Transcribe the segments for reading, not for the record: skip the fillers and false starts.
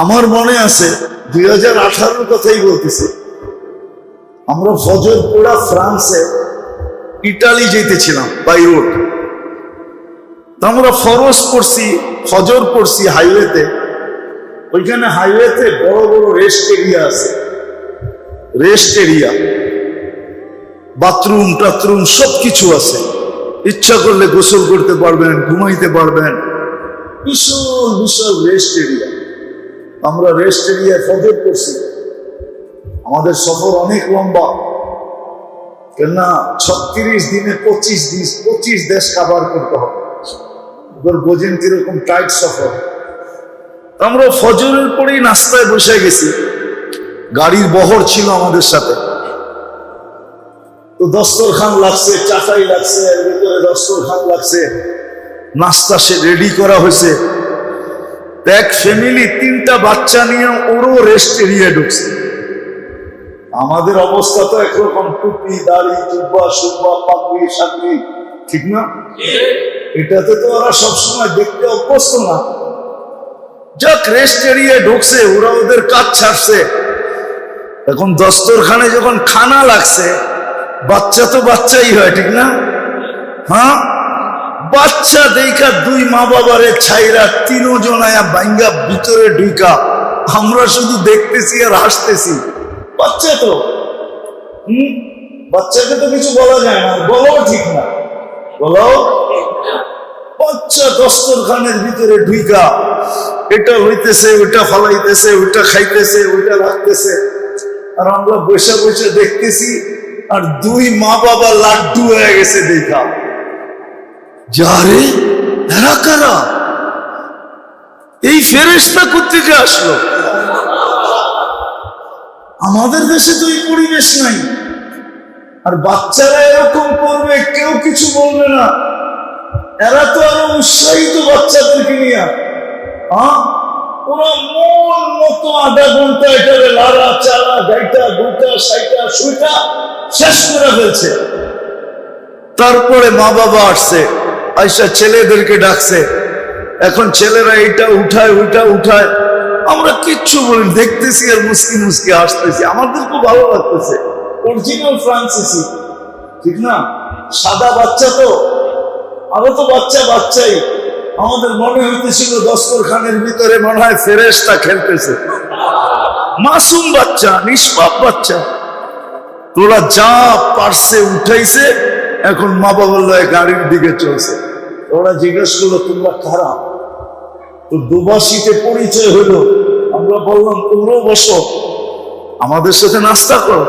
আমার মনে আছে 2018 কথাই বলতেছি, আমরা ফজর পড়া ফ্রান্সে ইটালি যেতেছিলাম বাই রোড। আমরা ফরজ পড়ছি, ফজর পড়ছি হাইওয়েতে। ওইখানে হাইওয়েতে বড় বড় রেস্ট এরিয়া আছে, রেস্ট এরিয়া, বাথরুম টাথরুম সবকিছু আছে। ইচ্ছা করলে গোসল করতে পারবেন, ঘুমাইতে পারবেন, বিশাল বিশাল রেস্ট এরিয়া। আমরা রেস্ট এরিয়ায় ফজর করছি। আমাদের সফর অনেক লম্বা, কেননা 36 দিনে 25 দেশ কাভার করতে হবে। এবার বোঝেন কিরকম টাইট সফর। আমরা ফজরের পরেই নাস্তায় বসে গেছি, গাড়ির বহর ছিল আমাদের সাথে। তো দস্তরখান লাগছে, চাটাই লাগছে, এর ভিতরে দস্তরখান লাগছে, নাস্তা সে রেডি করা হয়েছে। এক ফ্যামিলি 3টা বাচ্চা নিয়ে ওরও রেস্ট এরিয়া ঢুকছে। আমাদের অবস্থা তো একরকম, টুপি দাড়ি জুব্বা সুব্বা পাগড়ি সাগড়ি, ঠিক না? এটাতে তো ওরা সবসময় দেখতে অভ্যস্ত না। যাক, রেস্ট এরিয়ায় ঢুকছে, ওরা ওদের কাজ ছাড়ছে। এখন দস্তরখানে যখন খানা লাগছে, বাচ্চা তো বাচ্চাই হয়, ঠিক না? হ্যাঁ, বাচ্চা দেখা 2 মা বাবারে ছাইরা 3 জন আয়া বাইঙ্গা ভিতরে ঢুকা। আমরা শুধু দেখতেছি আর হাসতেছি। বাচ্চা তো বাচ্চাকে তো কিছু বলা যায় না, বলাও ঠিক না, বলাও। বাচ্চা দস্তরখানের ভিতরে ঢুকা এটা হইতেছে, ওইটা ফালাইতেছে, ওইটা খাইতেছে, ওইটা রাখতেছে, আর আমরা বসে বসে দেখতেছি। আর 2 মা বাবা লাড্ডু হয়ে গেছে দেখা। যারে এরা কারা? এই ফেরেশতা কোত্থেকে আসলো? আমাদের দেশে তো এই পরিবেশ নাই। আর বাচ্চারা এরকম করবে, কেউ কিছু বলবে না। এরা তো আরো উৎসাহিত বাচ্চাদেরকে নিয়ে। ওরা মন মতো আধা ঘন্টা এটারে লাড়া চাড়া গাইটা গুটা সাইটা সুইটা শেষ করে ফেলছে। তারপরে মা বাবা আসছে, আইসা ছেলেদেরকে ডাকছে। এখন ছেলেরা এটা উঠায় ওইটা উঠায়, আমরা কিচ্ছু বলি, দেখতেছি আর মুসকি মুসকি আসতেছি। আমাদের খুব ভালো লাগতেছে, অরিজিনাল ফ্রান্সিসি, ঠিক না? সাদা বাচ্চা তো, আরো তো বাচ্চা বাচ্চাই। আমাদের মনে হইতেছিল দস্তরখানের ভিতরে মনে হয় ফেরেশতা খেলতেছে। মাসুম বাচ্চা, নিষ্পাপ বাচ্চা। তোরা যা পারছে উঠাইছে, এখন মা বাবার লয়ে গাড়ির দিকে চলছে। ওরা জিজ্ঞেস করলো, তোমরা কারা? তো দুবাসীতে পরিচয় হলো। আমরা বললাম, তোমরাও বসো, আমাদের সাথে নাস্তা করো।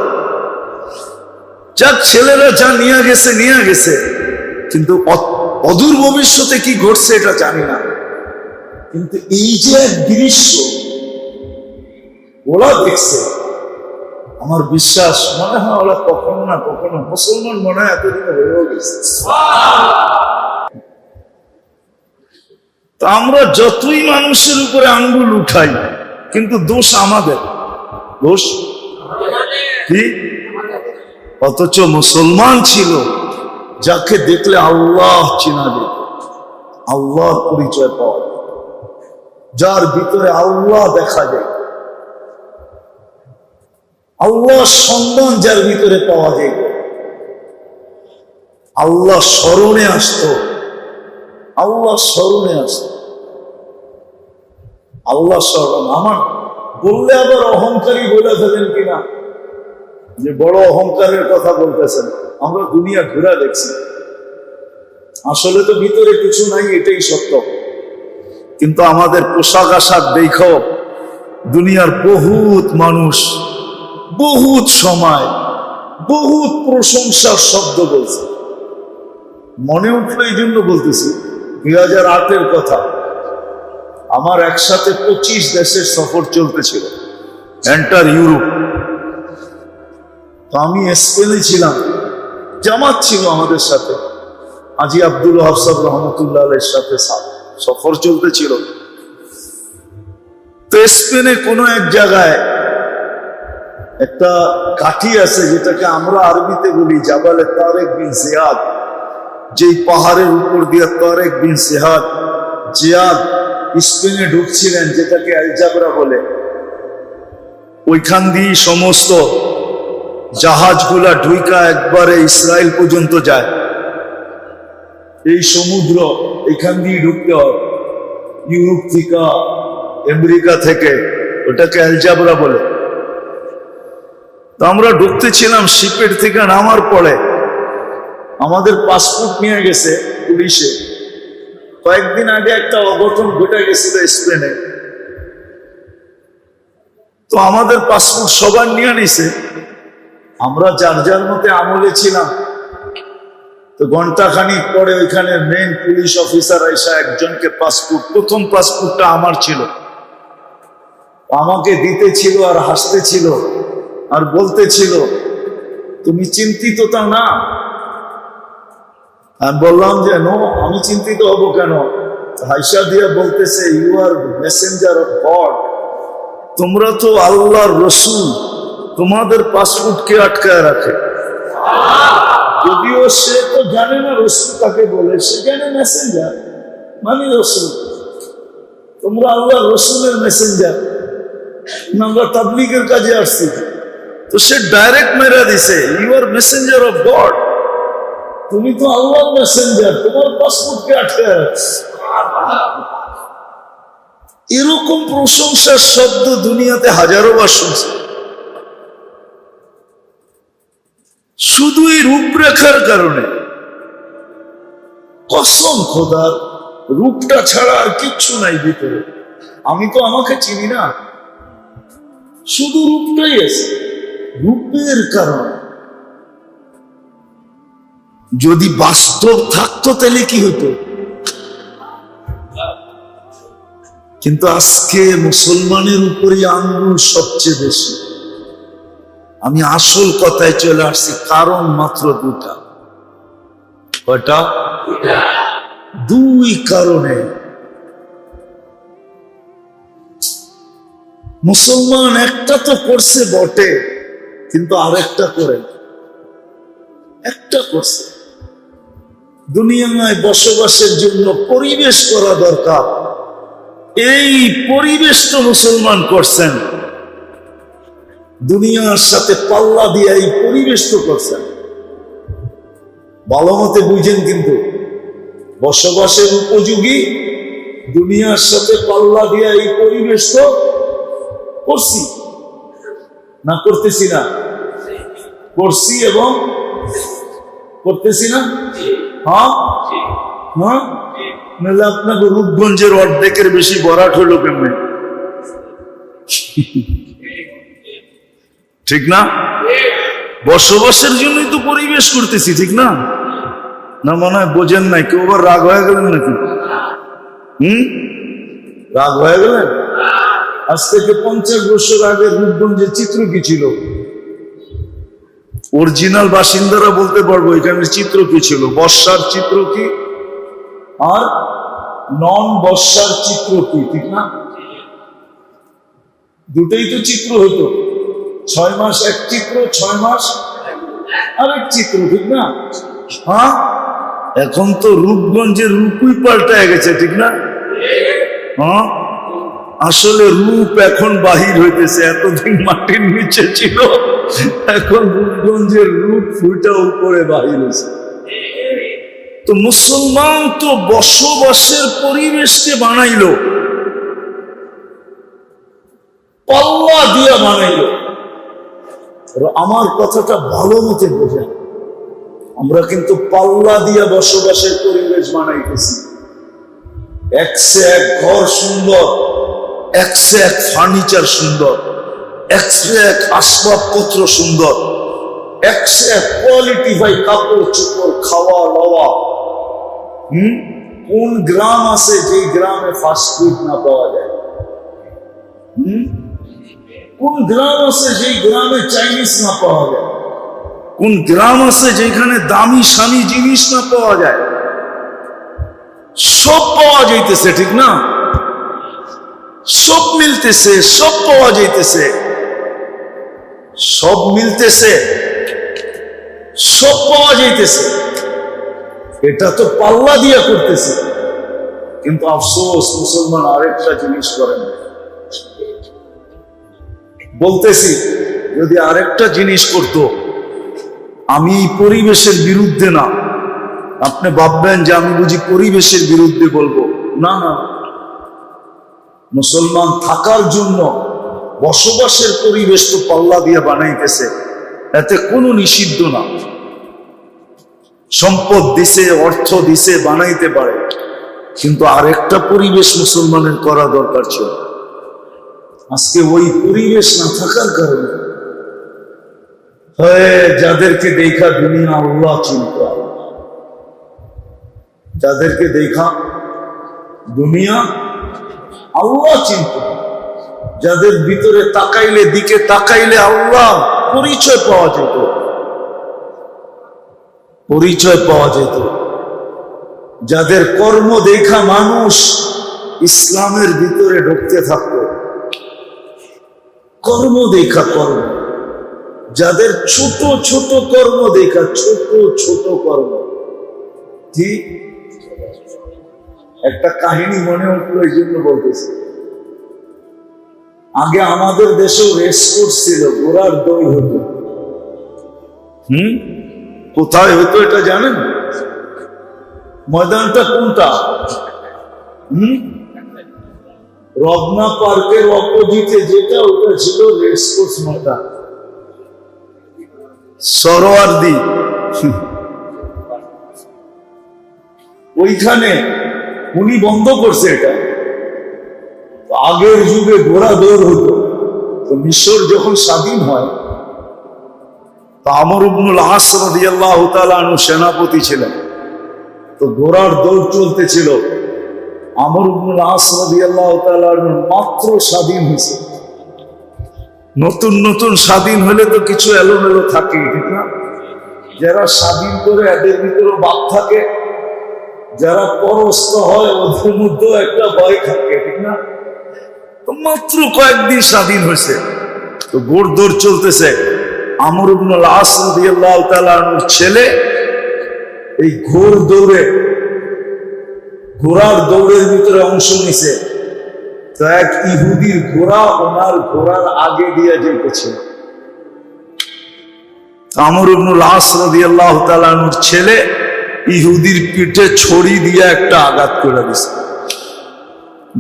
যাক, ছেলেরা যা নিয়ে গেছে নিয়ে গেছে, কিন্তু অদূর ভবিষ্যতে কি ঘটছে এটা জানি না। কিন্তু এই যে এক দৃশ্য ওরা দেখছে, আমার বিশ্বাস মনে হয় ওরা কখনো না কখনো মুসলমান মনে হয় এতদিনে হয়েও গেছে। তা আমরা যতই মানুষের উপরে আঙ্গুল উঠাই, কিন্তু দোষ আমাদের, দোষ কি? অথচ মুসলমান ছিল যাকে দেখলে আল্লাহ চিনা যেত, আল্লাহর পরিচয় পাওয়া যায়, যার ভিতরে আল্লাহ দেখা যায়, আল্লাহ সম্মান যার ভিতরে পাওয়া যায়, আল্লাহ স্মরণে আসতো, আল্লাহ স্মরণে আসতো, আল্লাহ স্মরণ। আমার বললে আবার অহংকারী বলে ফেলেন কিনা, যে বড় অহংকারের কথা বলতেছেন। আমরা দুনিয়া ঘুরা দেখছি, আসলে তো ভিতরে কিছু নাই, এটাই সত্য। কিন্তু আমাদের পোশাক আশাক দেখো, দুনিয়ার বহুত মানুষ বহুত সময় বহুত প্রশংসার শব্দ বলছে। মনে উঠলো এই জন্য বলতেছি, 2008-এর কথা। আমার একসাথে 25 দেশের সফর চলতেছিল, এন্টার ইউরোপ। তো আমি স্পেনে ছিলাম, জামাত ছিল আমাদের সাথে, আজি আব্দুল হাফসাব রহমতুল্লাহ আলাইহির সাথে সফর চলতেছিল। তো স্পেনে কোনো এক জায়গায় একটা কাঠি আছে, যেটাকে আমরা আরবিতে বলি জাবালে তারেক বিন জিয়াদ। যেই পাহাড়ের উপর দিয়ে তারেক বিন জিয়াদ স্পেনে ঢুকছিলেন, যেটাকে আলজাবরা বলে, ওইখান দিয়ে সমস্ত জাহাজগুলা ঢুইকা একবারে ইসরায়েল পর্যন্ত যায়। এই সমুদ্র এখান দিয়ে ঢুকতে হয়, ইউরোপ থেকে, আমেরিকা থেকে, ওটাকে আলজাবরা বলে। তো আমরা ঢুকতেছিলাম, শিপের থেকে নামার পরে আমাদের পাসপোর্ট নিয়ে গেছে পুলিশে। কয়েকদিন আগে একটা অঘটন ঘটে গেছিল স্পেনে, তো আমাদের পাসপোর্ট সবার নিয়ে নিছে। আমরা যার যার মতে আমলে ছিলাম। তো ঘন্টাখানিক পরে ওইখানে মেন পুলিশ অফিসার এসে একজনকে পাসপোর্ট, প্রথম পাসপোর্টটা আমার ছিল, আমাকে দিতেছিল আর হাসতেছিল আর বলতেছিল, তুমি চিন্তিত তা না? আমি বললাম যে নো, আমি চিন্তিত হব কেন? হাইসা দিয়া বলতেছে, you are messenger of God, তোমরা তো আল্লাহর রসুল, তোমাদের পাসপোর্ট কে আটকায় রাখে? যদিও সে তো জানে না রসুল কাকে বলে, সে জানে মেসেঞ্জার মানে রসুল। তোমরা আল্লাহর রসুলের মেসেঞ্জার, আমরা তাবলীগের কাজে আসছি। তো সে ডাইরেক্ট মেরা দিছে, you are messenger of God, তুমি তো আল্লাহর মেসেঞ্জার, তোমার পাসপোর্টকে আটকায় রাখছে। এরকম প্রশংসার শব্দ দুনিয়াতে হাজারো বার শুনছে। শুধু এই রূপরেখার কারণে, কসম খোদার, রূপটা ছাড়া আর কিচ্ছু নাই ভিতরে। আমি তো আমাকে চিনি না, শুধু রূপটাই আছে, রূপের কারণে। যদি বাস্তব থাকতো তাহলে কি হতো? কিন্তু আজকে মুসলমানের উপরে আঙ্গুল সবচেয়ে বেশি। আমি আসল কথায় চলে আসছি, কারণ মাত্র দুটা। কয়টা? দুই কারণে মুসলমান একটা তো করছে বটে, কিন্তু আরেকটা করে, একটা করছে। দুনিয়ায় বসবাসের জন্য পরিবেশ করা দরকার, এই পরিবেশ তো মুসলমান করছেন। দুনিয়ার সাথে পাল্লা দিয়ে এই পরিবেশ তো করছেন, ভালো মতে বুঝেন। কিন্তু বসবাসের উপযোগী দুনিয়ার সাথে পাল্লা দিয়ে এই পরিবেশ তো করছি না, করতেছি না? করছি এবং করতেছি না? হ্যাঁ হ্যাঁ, নাহলে আপনাকে রূপগঞ্জের অর্ধেকের বেশি বরাট হলো কেমনে? ঠিক না? বসবাসের জন্যই তো পরিবেশ করতেছি, ঠিক না? না মনে হয় বোঝেন নাই, কেউ আবার রাগ হয়ে গেলেন নাকি? রাগ হয়ে গেলেন? আজ থেকে 50 বছর আগে রূপগঞ্জের চিত্র কি ছিল? অরিজিনাল বাসিন্দারা বলতে পারবো এখানে চিত্র কি ছিল, বর্ষার চিত্র কি আর নন বর্ষার চিত্র কি, ঠিক না? দুটোই তো চিত্র হতো। 6 মাস এক চিত্র, 6 মাস আরেক চিত্র, ঠিক না? হ্যাঁ, এখন তো রূপগঞ্জের রূপই পাল্টায় গেছে, ঠিক না? হ্যাঁ, আসলে রূপ এখন বাহির হইতেছে। এতদিন মাটির নিচে ছিল, এখন রূপগঞ্জের রূপ ফুটা উপরে বাহির হয়েছে। তো মুসলমান তো বসবাসের পরিবেশকে বানাইলো, পাল্লা দিয়া বানাইলো। আমার কথাটা ভালো মতে বোঝেন, আমরা কিন্তু পাল্লা দিয়া বসবাসের পরিবেশ বানাইতেছি। একসে এক ঘর সুন্দর, একসে এক ফার্নিচার সুন্দর, একসে এক আসবাবপত্র সুন্দর, একসে এক কোয়ালিটি ভাই কাপড় চোপড়, খাওয়া লওয়া। কোন গ্রাম আছে যে গ্রামে ফাস্টফুড না পাওয়া যায়? কোন গ্রাম আছে যেই গ্রামে চাইনিজ না পাওয়া যায়? কোন গ্রাম আছে যেখানে দামি স্বামী জিনিস না পাওয়া যায়? সব পাওয়া যাইতেছে, ঠিক না? সব মিলতেছে, সব পাওয়া যাইতেছে, সব মিলতেছে, সব পাওয়া যাইতেছে। এটা তো পাল্লা দিয়া করতেছে। কিন্তু আফসোস মুসলমান আরেকটা জিনিস করেন। বলতেছি যদি আরেকটা জিনিস করত, আমি এই পরিবেশের বিরুদ্ধে না, আপনি ভাববেন যে আমি বুঝি পরিবেশের বিরুদ্ধে বলবো, না না, মুসলমান থাকার জন্য বসবাসের পরিবেশ তো পাল্লা দিয়ে বানাইতেছে, এতে কোনো নিষিদ্ধ না। সম্পদ দিছে, অর্থ দিছে, বানাইতে পারে, কিন্তু আরেকটা পরিবেশ মুসলমানের করা দরকার ছিল। আজকে ওই পরিবেশ না থাকার কারণে যাদেরকে দেখা দুনিয়া আল্লাহ চিনত, যাদেরকে দেখা দুনিয়া আল্লাহ চিনত, যাদের ভিতরে তাকাইলে, দিকে তাকাইলে আল্লাহ পরিচয় পাওয়া যেত, পরিচয় পাওয়া যেত, যাদের কর্ম দেখা মানুষ ইসলামের ভিতরে ঢুকতে থাকত, কর্ম দেখা, কর্ম, যাদের ছোট ছোট কর্ম দেখা, ছোট ছোট কর্ম। ঠিক একটা কাহিনী মনে উঠলো, এই জন্য বলতেছি। আগে আমাদের দেশেও রেস কোর্স ছিল, ঘোড়ার দৌড় হতো। কোথায় হতো এটা জানেন? ময়দানটা কোনটা? রবনা পার্কের অপোজিটে যেটা, ওটা ছিল রেস কোর্স ময়দান, সরোয়ার্দি। ওইখানে উনি বন্ধ করছে এটা। আগের যুগে ঘোড়া দৌড় হতো। তো মিশর যখন স্বাধীন হয়, তা আমর ইবনুল আস রাদিয়াল্লাহু তাআলা আনহু সেনাপতি ছিলেন। তো ঘোড়ার দৌড় চলতেছিল। আমর ইবনুল আস রাদিয়াল্লাহু তাআলা আনহু মাত্র স্বাধীন হয়েছে। নতুন নতুন স্বাধীন হলে তো কিছু এলোমেলো থাকে, ঠিক না? যারা স্বাধীন করে এদের ভিতরে ভাব থাকে, যারা পরস্ত হয় ওদের মধ্যেও একটা ভয় থাকে, ঠিক না? তো মাত্র কয়েকদিন স্বাধীন হয়েছে, তো ঘোড় দৌড় চলতেছে। আমর ইবনুল আস রাদিয়াল্লাহু তাআলা আনহুর ছেলে এই ঘোড়ার দৌড়ের ভিতরে অংশ নিছে। তো এক ইহুদির ঘোড়া ওনার ঘোড়ার আগে দিয়ে যেতেছিল। আমর ইবনুল আস রাদিয়াল্লাহু তাআলা আনহুর ছেলে ইহুদির পিঠে ছড়ি দিয়ে একটা আঘাত করে দিছে।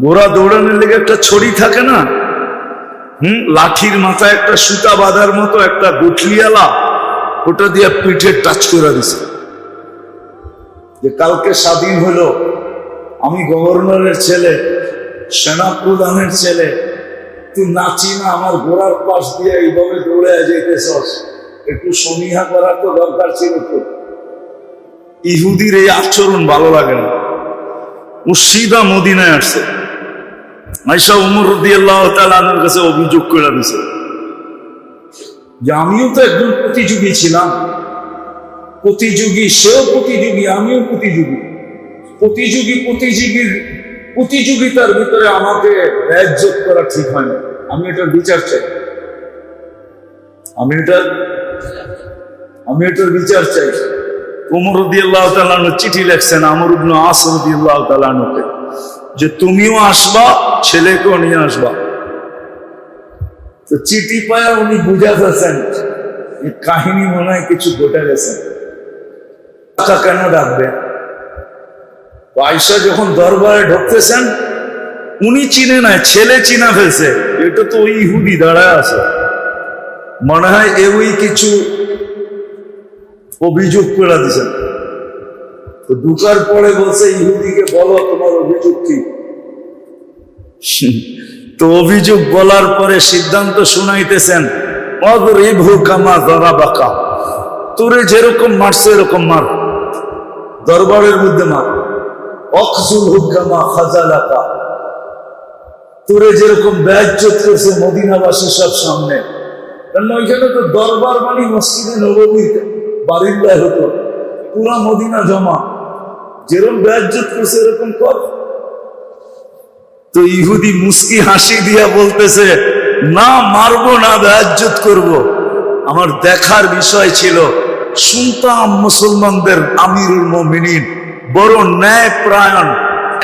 ঘোড়া দৌড়ানোর লেগে একটা ছড়ি থাকে না, লাঠির মাথায় একটা সুতা বাঁধার মতো একটা গুঠলিয়ালা, ওটা দিয়ে পিঠে টাচ করে দিছে। যে কালকে স্বাধীন হলো, আমি গভর্নরের ছেলে, সেনা প্রধানের ছেলে, তুই নাচি না আমার ঘোড়ার পাশ দিয়ে এইভাবে দৌড়ে যেতেছস, একটু সমীহা করার তো দরকার ছিল। তো ইহুদির এই আচরণ ভালো লাগে না। ও সিধা মদিনায় আসছে, আয়েশা ওমর রাদিয়াল্লাহু তাআলা আনহুর কাছে অভিযোগ করে দিছে যে আমিও তো একজন প্রতিযোগী ছিলাম, প্রতিযোগী, সেও প্রতিযোগী, আমিও প্রতিযোগী, প্রতিযোগিতার ভিতরে আমাকে বেইজ্জত করা ঠিক হয় না। আমি এটার বিচার চাই, আমি এটার বিচার চাই। ওমর রাদিয়াল্লাহু তাআলা আনহু চিঠি লিখছেন আমর ইবনে আস রাদিয়াল্লাহু তাআলা আনহুকে, যে তুমিও আসবা, ছেলেকেও নিয়ে আসবা। তো চিঠি পায়া উনি বুঝা ফেলছেন কাহিনী মনে হয় কিছু ঘটে গেছে। কেন ডাকবে? আয়েশা যখন দরবারে ঢুকতেছেন, উনি চিনে নাই, ছেলে চিনা ফেলছে, এটা তো ওই ইহুদি দাঁড়ায় আছে, মনে হয় ওই কিছু অভিযোগ করে দিচ্ছেন। তো ঢুকার পরে বলছে ইহুদিকে, বলো তোমার অভিযোগ কি? তো অভিযোগ বলার পরে সিদ্ধান্ত শুনাইতেছেন, অদরিবহু কামা যারাবাকা, তোরে যেরকম মারছে এরকম মার, দরবারের মধ্যে মার। অখজুলহু কামা খাযালাকা, তোরে যেরকম বেইজ্জত করছে মদিনাবাসী সব সামনে। কারণ ওইখানে তো দরবার মানে মসজিদে নববীর বারিন্দা হতো, পুরা মদিনা জমা, যেরকম বেইজ্জত করছে এরকম কর। তো ইহুদি মুস্কি হাসি দিয়া বলতেছে, না মারবো না, বেইজ্জত করব। আমার দেখার বিষয় ছিল, শুনতাম মুসলমানদের আমিরুল মুমিনিন বড় ন্যায় প্রায়ণ,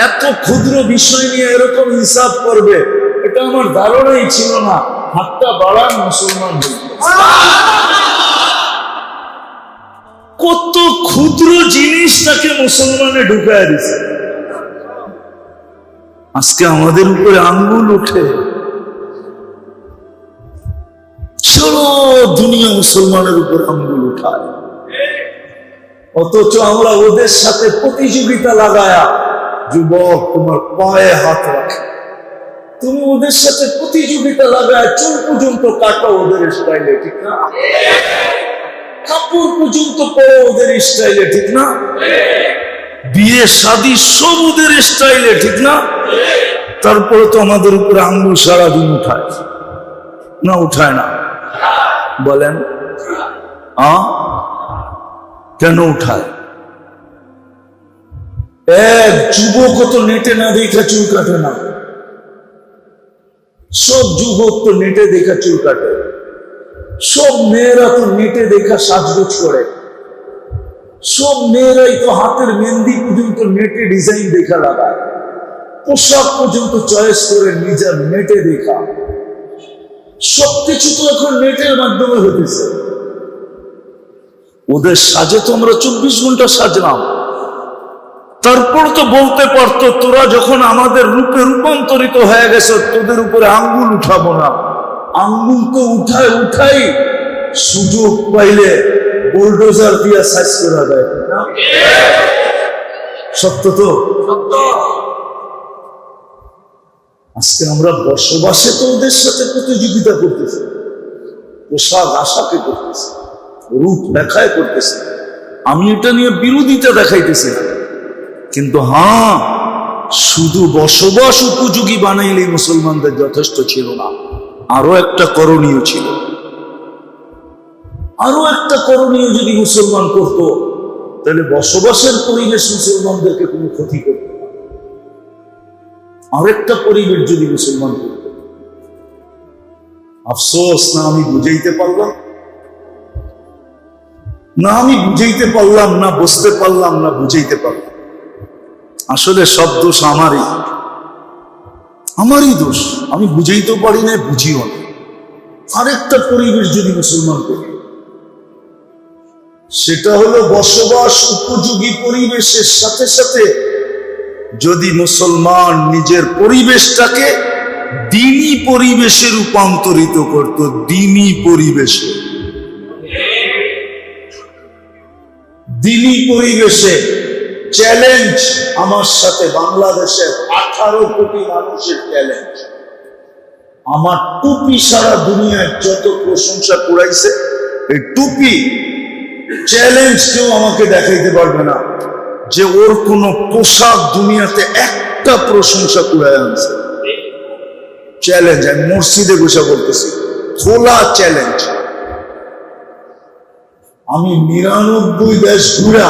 এত ক্ষুদ্র বিষয় নিয়ে এরকম হিসাব করবে, এটা আমার ধারণাই ছিল না। হাতটা বাড়ান মুসলমান। কত ক্ষুদ্র জিনিসটাকে মুসলমানে ঢুকায় দিছে। আজকে আমাদের উপরে আঙ্গুল উঠে, সারা দুনিয়া মুসলমানের উপর আঙ্গুল উঠায়, অথচ আমরা ওদের সাথে প্রতিযোগিতা লাগায়া, যুবক তোমার পায়ে হাত রাখে, তুমি ওদের সাথে প্রতিযোগিতা লাগায় চুল পর্যন্ত কাটো ওদের স্টাইলে, ঠিক না? কাপড় পর্যন্ত পরো ওদের স্টাইলে, ঠিক না? বিয়ে শাদী সব ওদের স্টাইলে, ঠিক না? তারপরে তো আমাদের উপরে আঙ্গুল সারাদিন উঠায় না? উঠায় না? বলেন কেন উঠায়? এক যুবক তো নেটে না দেখা চুল কাটে না। সব যুবক তো নেটে দেখা চুল কাটে, সব মেয়েরা তো নেটে দেখা সাজগোজ করে, সব মেয়েরাই তো হাতের মেহেন্দি পর্যন্ত নেটে ডিজাইন দেখা লাগায়, পোশাক পর্যন্ত চয়েস করে নিজের নেটে দেখা। সবকিছু তো এখন নেটের মাধ্যমে হতেছে। ওদের সাজে তো আমরা 24 ঘন্টা সাজলাম, তারপর তো বলতে পারতো তোরা যখন আমাদের রূপে রূপান্তরিত হয়ে গেছে তোদের উপরে আঙ্গুল উঠাবো না। আঙ্গুল তো উঠাই সুযোগ পাইলে বুলডোজার দিয়া সাইজ করা যায় না? সত্য তো? আজকে আমরা বসবাসে তো ওদের সাথে প্রতিযোগিতা করতেছি, পোশাক আশাকে করতেছি, রূপ দেখায় করতেছি। আমি এটা নিয়ে বিরোধিতা দেখাইতেছি, কিন্তু শুধু বসবাস উপযোগী বানাইলেই মুসলমানদের যথেষ্ট ছিল না, আরো একটা করণীয় ছিল। আরো একটা করণীয় যদি মুসলমান করত, তাহলে বসবাসের পরিবেশ মুসলমানদেরকে কোনো ক্ষতি করত না। আরেকটা পরিবেশ যদি মুসলমান করত, আফসোস না আমি বুঝাইতে পারলাম না, বুঝতে পারলাম না, বুঝাইতে পারলাম। আসলে সব দোষ আমারই দোষ। আমি বুঝাইতেও পারি না, বুঝিও না। আরেকটা পরিবেশ যদি মুসলমান করে, সেটা হলো বসবাস উপযোগী পরিবেশের সাথে সাথে যদি মুসলমান নিজের পরিবেশটাকে দ্বীনি পরিবেশে রূপান্তরিত করত। দ্বীনি পরিবেশে চ্যালেঞ্জ আমার সাথে বাংলাদেশের 18 কোটি মানুষের চ্যালেঞ্জ। আমার টুপি সারা দুনিয়ায় যত প্রশংসা কুড়াইছে, এই টুপি চ্যালেঞ্জ কেউ আমাকে দেখাইতে পারবে না যে ওর কোন পোশাক দুনিয়াতে একটা প্রশংসা কুড়ায় আনছে। চ্যালেঞ্জ আমি মসজিদে বসে বলতেছি, খোলা চ্যালেঞ্জ। আমি 99 দেশ ঘুরা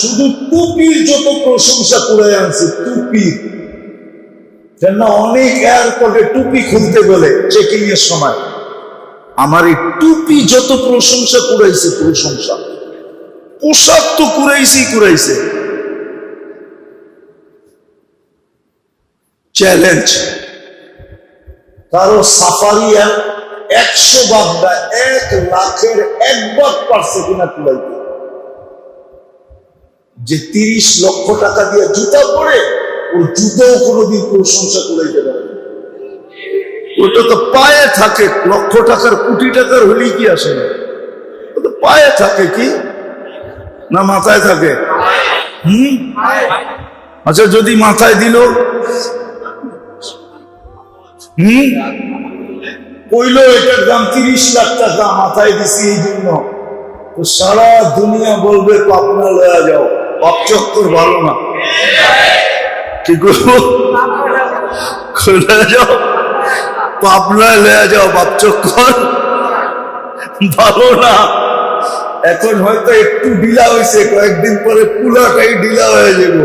শুধু টুপির যত প্রশংসা কুড়ায় আনছি, টুপির। কেন অনেক এয়ারপোর্টে টুপি খুলতে বলে চেকিং এর সময়, আমার এই টুপি যত প্রশংসা কুড়াইছে, প্রশংসা। পোশাক তো কুড়াইছে। চ্যালেঞ্জ কারো সাফারি 100 বাগদা 1 লাখের 1 ভাগ পারছে কিনা কুড়াইতে। যে 30 লক্ষ টাকা দিয়ে জুতা পরে, ওর জুতাও কোনোদিন প্রশংসা কুড়াইতে পারে। ওটা তো পায়ে থাকে, লক্ষ টাকার কোটি টাকার হলেই কি আসে না? ওটা পায়ে থাকে কি না মাথায় থাকে? আচ্ছা, যদি মাথায় দিল, কইলো এটার দাম 30 লাখ টাকা, মাথায় দিছি এই জন্য, তো সারা দুনিয়া বলবে পাবনা লয়া যাও, পাপ চক্কর ভালো না। কি করবো? যাও পাবনায় লয়া যাও, বাপ চক্কর ভালো না। এখন হয়তো একটু ঢিলা হয়েছে, কয়েকদিন পরে পুলাটাই ঢিলা হয়ে যাবে।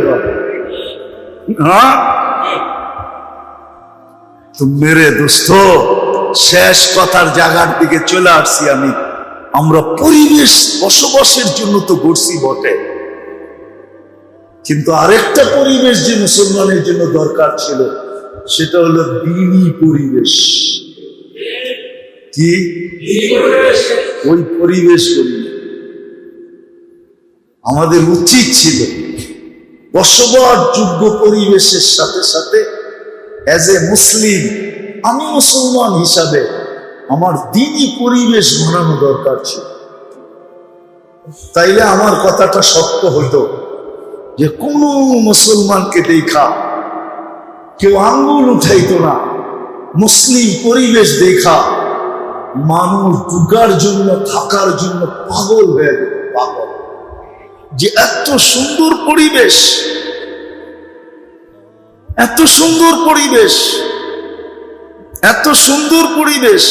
তো মেরে দোস্ত, শেষ কথার জায়গার দিকে চলে আসছি আমি। আমরা পরিবেশ বসবাসের জন্য তো গড়ছি বটে, কিন্তু আরেকটা পরিবেশ যে মুসলমানের জন্য দরকার ছিল, সেটা হলো দ্বীনি পরিবেশ। কি ওই পরিবেশগুলি আমাদের উচিত ছিল বসবাসযোগ্য পরিবেশের সাথে সাথে অ্যাজ এ মুসলিম, আমি মুসলমান হিসাবে আমার দ্বীনি পরিবেশ বানানো দরকার ছিল। তাইলে আমার কথাটা শক্ত হতো যে কোন মুসলমানকে দেখা কেউ আঙ্গুল উঠাইতো না। মুসলিম পরিবেশ দেখা মানুষ ঢুকার জন্য, থাকার জন্য পাগল হয়ে যেত, পাগল। যে এত সুন্দর পরিবেশ, এত সুন্দর পরিবেশ, এত সুন্দর পরিবেশ।